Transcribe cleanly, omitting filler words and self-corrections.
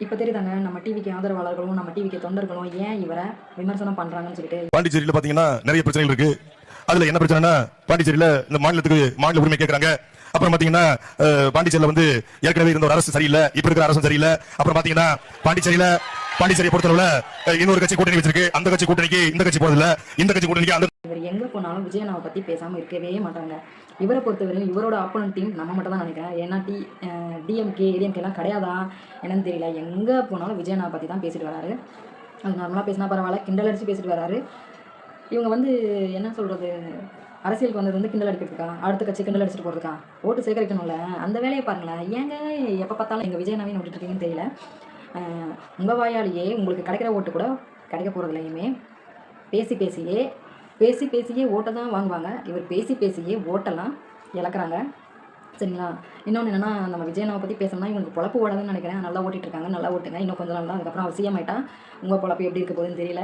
இப்போ தெரியுதாங்க நம்ம டிவிக்கு ஆதரவாளர்களும் நம்ம டிவிக்கு தொண்டர்களும் ஏன் இவரை விமர்சனம் பண்றாங்கன்னு சொல்லிட்டு. பாண்டிச்சேரியில பாத்தீங்கன்னா நிறைய பிரச்சனைகள் இருக்கு. அதுல என்ன பிரச்சனைனா பாண்டிச்சேரியில இந்த மாநிலத்துக்கு மாநில உரிமை கேட்கறாங்க. அப்புறம் பாத்தீங்கன்னா பாண்டிச்சேரியில வந்து ஏற்கனவே இருந்த ஒரு அரசு சரியில்லை, இப்ப இருக்கிற அரசும் சரியில்லை. அப்புறம் பாத்தீங்கன்னா பாண்டிச்சேரியை பொறுத்தளவுல இன்னொரு கட்சி கூட்டணி வச்சிருக்கு. அந்த கட்சி கூட்டணிக்கு இந்த கட்சி போறதில்ல, இந்த கட்சி கூட்டணிக்கு அந்த. இவர் எங்க போனாலும் விஜயனாவை பத்தி பேசாம இருக்கவே மாட்டாங்க. இவரை பொறுத்தவரையும் இவரோட ஆப்போனன்ட் டீம் நம்ம மட்டும் தான் நினைக்கிறேன். ஏன்னா டிஎம்கே ஏடிஎம்கே எல்லாம் கிடையாதா என்னன்னு தெரியல. எங்க போனாலும் விஜயனாவை பத்தி தான் பேசிட்டு வராரு. அது நார்மலா பேசினா பரவாயில்ல, கிண்டல் அடிச்சு பேசிட்டு வராரு. இவங்க வந்து என்ன சொல்றது, அரசியலுக்கு வந்தது வந்து கிண்டல் அடிக்கிறதுக்கா, அடுத்த கட்சி கிண்டல் அடிச்சுட்டு போகிறதுக்கா, ஓட்டு சேகரிக்கணும்ல, அந்த வேலையை பாருங்களேன். ஏங்க எப்போ பார்த்தாலும் எங்கள் விஜயனாவே விட்டுட்டு இருக்கீங்கன்னு தெரியல. உங்கள் வாயாலேயே உங்களுக்கு கிடைக்கிற ஓட்டு கூட கிடைக்க போகிறதுலையுமே பேசி பேசியே ஓட்டை தான் வாங்குவாங்க. இவர் பேசி பேசியே ஓட்டெல்லாம் இழக்கிறாங்க. சரிங்களா? இன்னொன்று என்னென்னா, நம்ம விஜயனாவை பற்றி பேசணும்னா இவங்களுக்கு பொழப்பு ஓடாதுன்னு நினைக்கிறேன். நல்லா ஓட்டிகிட்டு இருக்காங்க, நல்லா ஓட்டுங்க. இன்னும் கொஞ்சம் நாள் தான், அதுக்கப்புறம் அவர் சிஎம் ஆகிட்டா உங்கள் பொழப்பு எப்படி இருக்க போகுதுன்னு தெரியல.